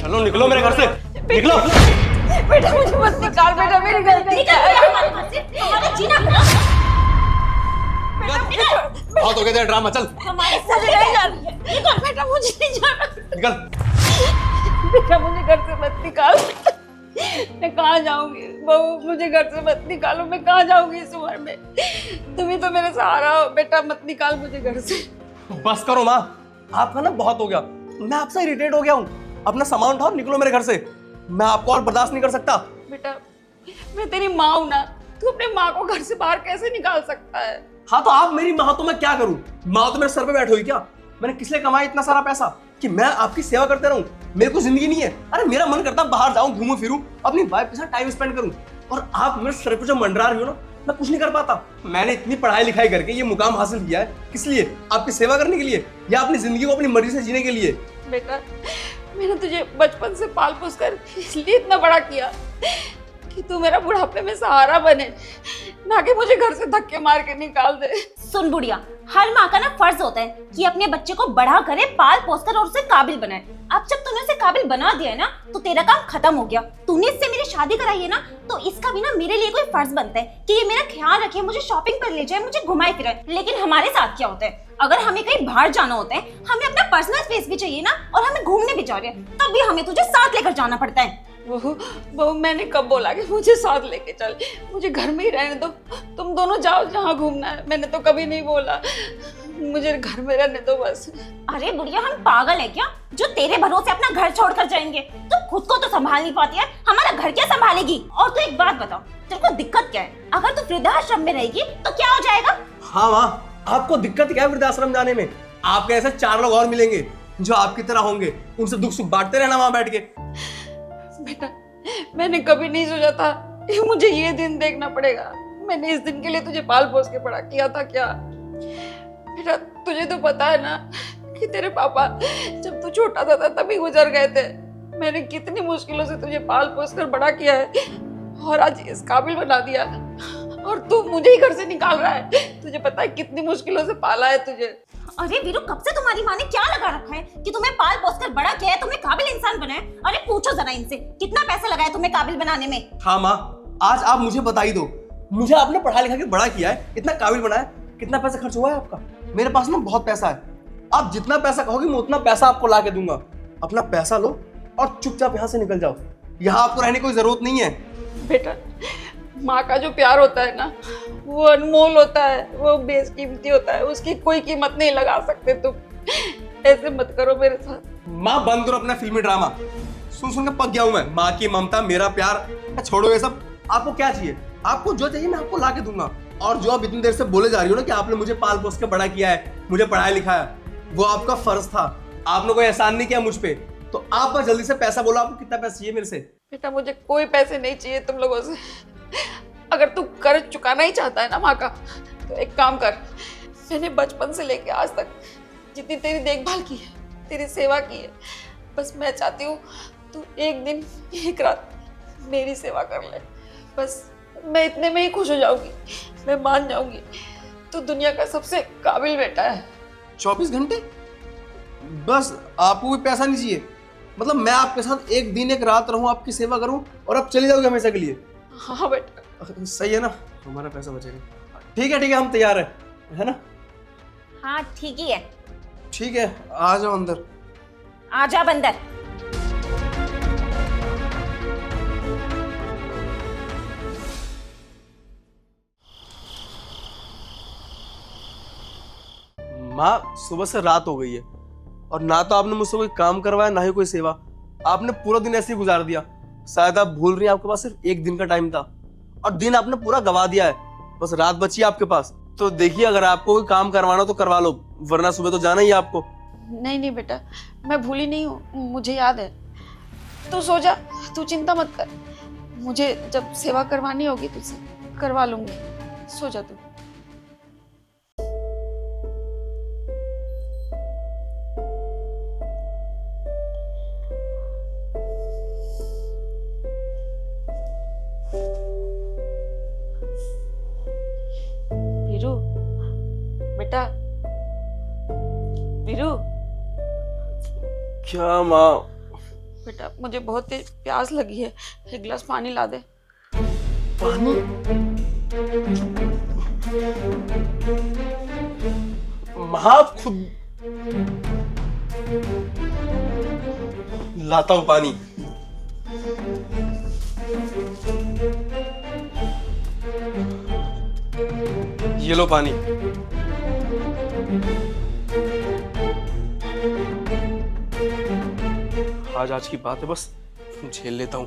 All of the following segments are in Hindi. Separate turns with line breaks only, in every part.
चलो निकलो मेरे घर से, निकलो।
बेटा मुझे मत निकाल, बेटा मेरी गलती है।
हमारा जीना हराम है।
बहुत हो गया तेरा ड्रामा, चल
हमारे
मुझे नहीं जाना बेटा, मुझे नहीं जाना
निकल।
बेटा, मुझे घर से मत निकाल। मैं कहाँ जाऊंगी बहू, मुझे घर से मत निकालो। मैं कहाँ जाऊंगी इस उम्र में? तुम ही तो मेरा सहारा हो। बेटा मत निकाल मुझे घर से।
बस करो माँ, आपका ना बहुत हो गया। मैं आपसे इरिटेट हो गया हूँ। अपना सामान उठाओ, निकलो मेरे घर से। मैं आपको और बर्दाश्त नहीं कर सकता।
बेटा मैं तेरी माँ हूं ना, तू अपने माँ को घर से बाहर कैसे निकाल सकता है?
हाँ तो आप मेरी माँ, तो मैं क्या करूँ? माँ तो मेरे सर पे बैठी हुई क्या? मैंने किस लिए कमाया इतना सारा पैसा कि मैं आपकी सेवा करते रहूं? मेरे को जिंदगी नहीं है। अरे मेरा मन करता बाहर जाऊं, घूमूं फिरूं, अपनी वाइफ के साथ टाइम स्पेंड करूं। और आप मेरे सर पे जो मंडरा रही हो ना, मैं कुछ नहीं कर पाता। मैंने इतनी पढ़ाई लिखाई करके ये मुकाम हासिल किया है, किस लिए? आपकी सेवा करने के लिए, या अपनी जिंदगी को अपनी मर्जी से जीने के लिए?
बेटा मैंने तुझे बचपन से पाल पोस कर इसलिए इतना बड़ा किया कि तू मेरा बुढ़ापे में सहारा बने, ना कि मुझे घर से धक्के मार के निकाल दे।
सुन बुढ़िया, हर माँ का ना फर्ज होता है कि अपने बच्चे को बड़ा करे, पाल पोस कर और उसे काबिल बनाए। अब जब तूने उसे काबिल बना दिया है ना, तो तेरा काम खत्म हो गया। तूने इससे मेरी शादी कराई है ना, तो इसका भी ना मेरे लिए कोई फर्ज बनता है कि ये मेरा ख्याल रखे, मुझे शॉपिंग पर ले जाए, मुझे घुमाए फिराए। लेकिन हमारे साथ क्या होता है, अगर हमें कहीं बाहर जाना होता है, हमें अपना पर्सनल स्पेस भी चाहिए ना, और हमें घूमने भी जा रहे हैं, तब भी हमें तुझे साथ लेकर जाना पड़ता है।
बहू मैंने कब बोला कि मुझे साथ लेके चल? मुझे घर में ही रहने दो, तुम दोनों जाओ जहाँ घूमना है। मैंने तो कभी नहीं बोला, मुझे घर में रहने दो बस।
अरे बुढ़िया, हम पागल है क्या जो तेरे भरोसे अपना घर छोड़कर जाएंगे? तू खुद को तो संभाल नहीं पाती है, हमारा घर क्या संभालेगी? और तू एक बात बता, तेरे को दिक्कत क्या है? अगर तू वृद्धाश्रम में रहेगी तो क्या हो जाएगा?
हाँ माँ, आपको दिक्कत क्या है वृद्धाश्रम जाने में? आपके ऐसे 4 लोग और मिलेंगे जो आपकी तरह होंगे, उनसे दुख सुख बांटते रहना वहां बैठ के।
बेटा मैंने कभी नहीं सोचा था कि मुझे ये दिन देखना पड़ेगा। मैंने इस दिन के लिए तुझे पाल पोस के बड़ा किया था क्या? बेटा तुझे तो पता है ना कि तेरे पापा जब तू छोटा था तभी गुजर गए थे। मैंने कितनी मुश्किलों से तुझे पाल पोस कर बड़ा किया है और आज इस काबिल बना दिया, और तू मुझे ही घर से निकाल रहा है। तुझे पता है कितनी मुश्किलों से पाला है तुझे।
अरे वीरू, कब से तुम्हारी माँ ने क्या लगा रखा है कि तुम्हें पाल पोस कर बड़ा किया है, तुम्हें काबिल इंसान बनाया? अरे पूछो जरा इनसे, कितना पैसा लगा है तुम्हें काबिल बनाने में?
हाँ माँ, आज आप मुझे बता ही दो, मुझे आपने पढ़ा लिखा के बड़ा किया है, इतना काबिल बनाया, कितना पैसा खर्च हुआ है आपका? मेरे पास ना बहुत पैसा है, आप जितना पैसा कहोगे मैं उतना पैसा आपको ला के दूंगा। अपना पैसा लो और चुपचाप यहाँ से निकल जाओ, यहाँ आपको रहने की कोई जरूरत नहीं है।
बेटा माँ का जो प्यार होता है ना, वो अनमोल होता है, वो बेशकीमती होता है, उसकी कोई कीमत नहीं लगा सकते तुम। ऐसे मत करो मेरे साथ।
माँ बंद करो अपना फिल्मी ड्रामा, सुन सुन के पक गया हूं मैं। माँ की ममता, मेरा प्यार, छोड़ो ये सब। आपको क्या चाहिए? आपको जो चाहिए मैं आपको ला के दूंगा। और जो आप इतनी देर से बोले जा रही हो ना कि आपने मुझे पाल पोस के बड़ा किया है, मुझे पढ़ाया लिखाया, वो आपका फर्ज था, आपने कोई एहसान नहीं किया मुझ पे। तो आप बस जल्दी से पैसा बोलो, आपको कितना पैसा चाहिए मेरे से?
बेटा मुझे कोई पैसे नहीं चाहिए तुम लोगों से। अगर तू कर्ज चुकाना ही चाहता है ना माँ का, तो एक काम कर, मैंने बचपन से लेके आज तक जितनी तेरी देखभाल की है, तेरी सेवा की है, बस मैं चाहती हूँ तू एक दिन एक रात मेरी सेवा कर ले। बस मैं इतने में ही खुश हो जाऊंगी, मैं मान जाऊंगी तू दुनिया का सबसे काबिल बेटा है।
24 घंटे? बस आपको कोई पैसा नहीं चाहिए? मतलब मैं आपके साथ एक दिन एक रात रहूं, आपकी सेवा करूं, और आप चली जाओगे हमेशा के लिए?
हाँ बेटा।
सही है ना, हमारा पैसा बचेगा। ठीक है हम तैयार है ना?
हाँ ठीक ही है।
ठीक है, आ जाओ अंदर।
आ जा बंदर।
माँ सुबह से रात हो गई है और ना तो आपने मुझसे कोई काम करवाया, ना ही कोई सेवा। आपने पूरा दिन ऐसे ही गुजार दिया। शायद आप भूल रही हैं, आपके पास सिर्फ एक दिन का टाइम था और दिन आपने पूरा गवा दिया है। बस रात बची है आपके पास। तो देखिए, अगर आपको कोई काम करवाना तो करवा लो, वरना सुबह तो जाना ही है आपको।
नहीं बेटा, मैं भूली नहीं हूँ, मुझे याद है। तू सो जा, तू चिंता मत कर। मुझे जब सेवा करवानी होगी तुझसे करवा लूंगी। सो जा तू। वीरू बेटा, वीरू।
क्या माँ?
बेटा मुझे बहुत तेज प्यास लगी है, एक गिलास पानी ला दे।
पानी? माँ खुद लाता हूं पानी। ये लो पानी। आज की बात है, बस झेल लेता हूं।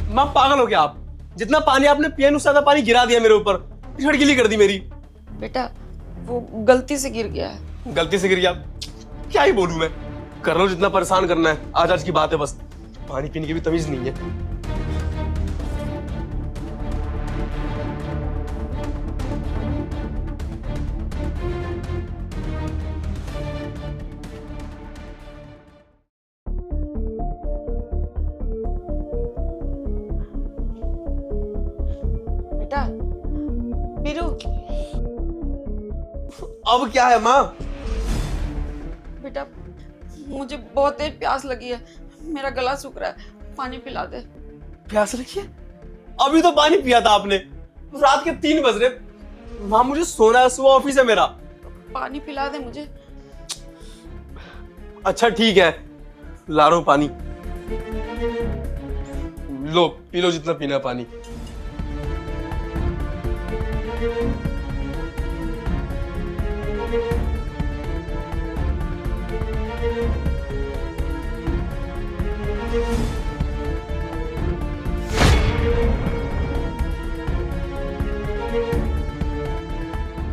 मां पागल हो गया आप? जितना पानी आपने पिया उससे ज्यादा पानी गिरा दिया मेरे ऊपर, झड़गिली कर दी मेरी।
बेटा वो गलती से गिर गया है।
गलती से गिर गया? क्या ही बोलूं मैं, कर लो जितना परेशान करना है, आज की बात है, बस पानी पीने की भी तमीज नहीं है।
बेटा बीरू,
अब क्या है माँ?
बेटा मुझे बहुत तेज प्यास लगी है, मेरा गला सूख रहा है, पानी पिला दे।
प्यास लगी है? अभी तो पानी पिया था आपने, रात के 3 बज रहे। माँ मुझे सोना है, सुबह ऑफिस है मेरा।
पानी पिला दे मुझे।
अच्छा ठीक है, ला रहा हूं पानी। लो पी लो जितना पीना है पानी।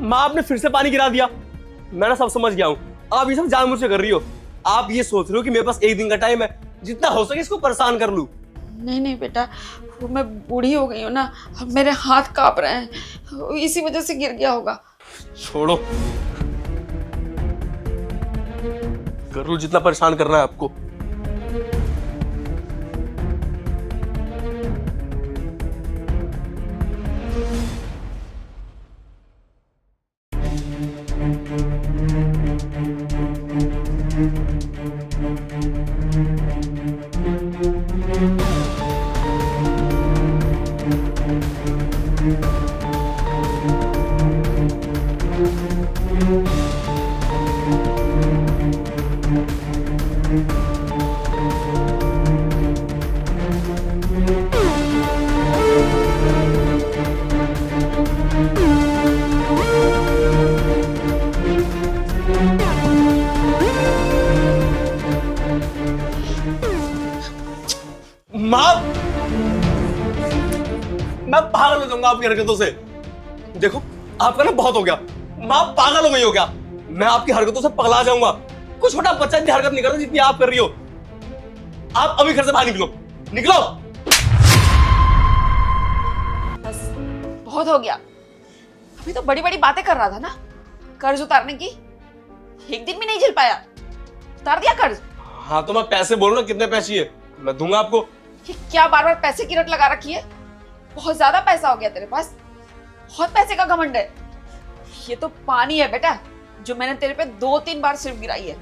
माँ आपने फिर से पानी गिरा दिया। मैं ना सब समझ गया हूं, आप ये सब जानबूझ के कर रही हो। आप ये सोच रहे हो कि मेरे पास 1 दिन का टाइम है, जितना हो सके इसको परेशान कर लूं।
नहीं नहीं बेटा, वो मैं बूढ़ी हो गई हूँ ना, अब मेरे हाथ कांप रहे हैं, इसी वजह से गिर गया होगा।
छोड़ो, कर लो जितना परेशान करना है आपको। माँ, मैं पागल हो जाऊंगा आपकी हरकतों से। देखो आपका ना बहुत हो गया, माँ पागल हो गई हो क्या? मैं आपकी हरकतों से पगला जाऊंगा। कुछ छोटा बच्चा इतनी हरकत नहीं करता जितनी आप कर रही हो। आप अभी घर से बाहर निकलो, निकलो।
बस बहुत हो गया, अभी तो बड़ी बड़ी बातें कर रहा था ना, कर्ज उतारने की। एक दिन भी नहीं झेल पाया, उतार दिया कर्ज।
हाँ तो मैं पैसे बोलो ना, कितने पैसे चाहिए, मैं दूंगा आपको।
ये क्या बार बार पैसे की रट लगा रखी है? बहुत ज्यादा पैसा हो गया तेरे पास, बहुत पैसे का घमंड है। ये तो पानी है बेटा, जो मैंने तेरे पे 2-3 बार सिर्फ गिराई है।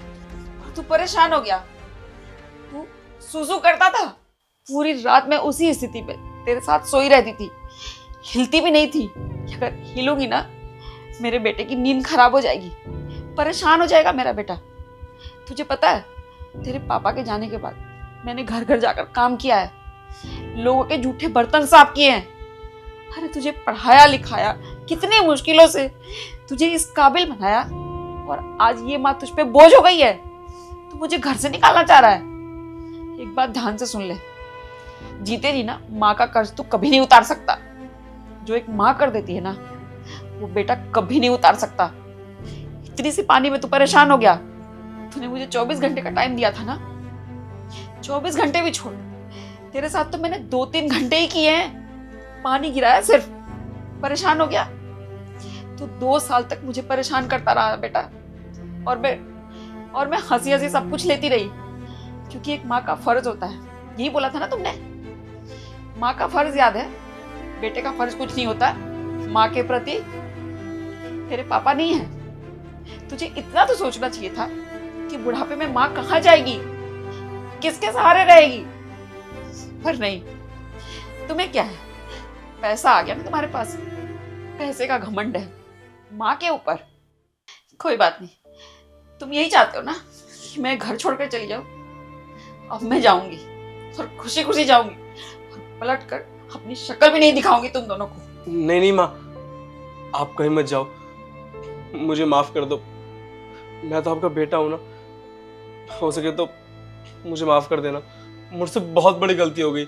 तू परेशान हो गया, तू सुसु करता था, पूरी रात में उसी स्थिति पे तेरे साथ सोई रहती थी, हिलती भी नहीं थी। अगर हिलूंगी ना, मेरे बेटे की नींद खराब हो जाएगी, परेशान हो जाएगा मेरा बेटा। तुझे पता है, तेरे पापा के जाने के बाद मैंने घर घर जाकर काम किया है, लोगों के जूठे बर्तन साफ किए हैं। अरे तुझे पढ़ाया लिखाया, कितनी मुश्किलों से तुझे इस काबिल बनाया, और आज ये बात तुझ पे बोझ हो गई है, तू मुझे घर से निकालना चाह रहा है। एक बात ध्यान से सुन ले, जीते जी ना माँ का कर्ज तू कभी नहीं उतार सकता। जो एक माँ कर देती है ना, वो बेटा कभी नहीं उतार सकता। इतनी सी पानी में तू परेशान हो गया। तूने मुझे 24 घंटे का टाइम दिया था ना, 24 घंटे भी छोड़, तेरे साथ तो मैंने 2-3 घंटे ही किए हैं, पानी गिराया सिर्फ, परेशान हो गया। तू 2 साल तक मुझे परेशान करता रहा बेटा, और मैं और मैं हंसी हंसी सब कुछ लेती रही, क्योंकि एक माँ का फर्ज होता है। यही बोला था ना तुमने, माँ का फर्ज याद है? बेटे का फर्ज कुछ नहीं होता माँ के प्रति। तेरे पापा नहीं है, तुझे इतना तो सोचना चाहिए था कि बुढ़ापे में माँ कहाँ जाएगी, किसके सहारे रहेगी। पर नहीं, तुम्हें क्या है, पैसा आ गया ना तुम्हारे पास, पैसे का घमंड है माँ के ऊपर। कोई बात नहीं, तुम यही चाहते हो ना कि मैं घर छोड़कर चली जाऊं। अब मैं जाऊंगी और खुशी खुशी जाऊंगी और पलट कर अपनी शक्ल भी नहीं दिखाऊंगी तुम दोनों को।
नहीं नहीं माँ, आप कहीं मत जाओ, मुझे माफ कर दो। मैं तो आपका बेटा हूं ना, हो सके तो मुझे माफ कर देना। मुझसे बहुत बड़ी गलती हो गई।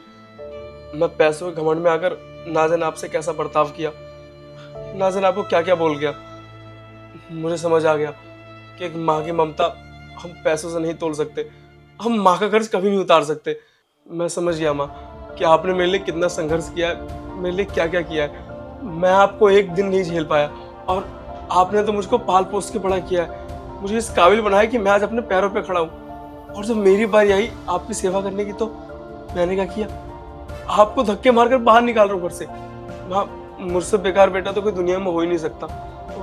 मैं पैसों के घमंड में आकर ना जाने आपसे कैसा बर्ताव किया, ना जाने आपको क्या क्या बोल गया। मुझे समझ आ गया कि एक माँ की ममता हम पैसों से नहीं तोल सकते, हम माँ का कर्ज कभी नहीं उतार सकते। मैं समझ गया माँ कि आपने मेरे लिए कितना संघर्ष किया है, मेरे लिए क्या क्या किया है। मैं आपको एक दिन नहीं झेल पाया और आपने तो मुझको पाल पोस के बड़ा किया है, मुझे इस काबिल बनाया कि मैं आज अपने पैरों पे खड़ा हूँ। और जब मेरी बारी आई आपकी सेवा करने की तो मैंने क्या किया, आपको धक्के मारकर बाहर निकाल रहा हूँ घर से। माँ, मुझसे बेकार बेटा तो कोई दुनिया में हो ही नहीं सकता।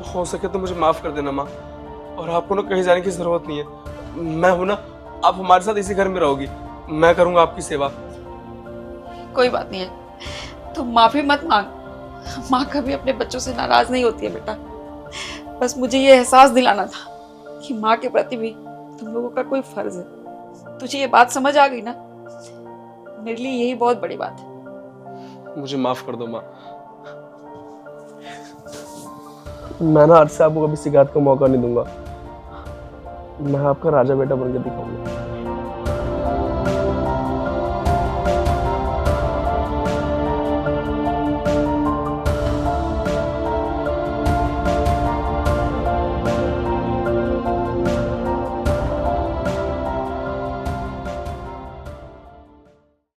हो सके तो मुझे माफ कर देना माँ, और आपको ना कहीं जाने की जरूरत नहीं है। मैं हूं ना, आप हमारे साथ इसी घर में रहोगी, मैं करूंगा आपकी सेवा।
कोई बात नहीं है, तुम माफी मत मांग। माँ कभी अपने बच्चों से नाराज नहीं होती है बेटा। बस मुझे ये एहसास दिलाना था कि माँ के प्रति भी तुम लोगों का कोई फर्ज है। तुझे ये बात समझ आ गई ना, मेरे लिए यही बहुत बड़ी बात है।
मुझे माफ कर दो माँ। मैं ना आज से आपको कभी शिकायत का मौका नहीं दूंगा। मैं आपका राजा बेटा बनकर दिखाऊंगा।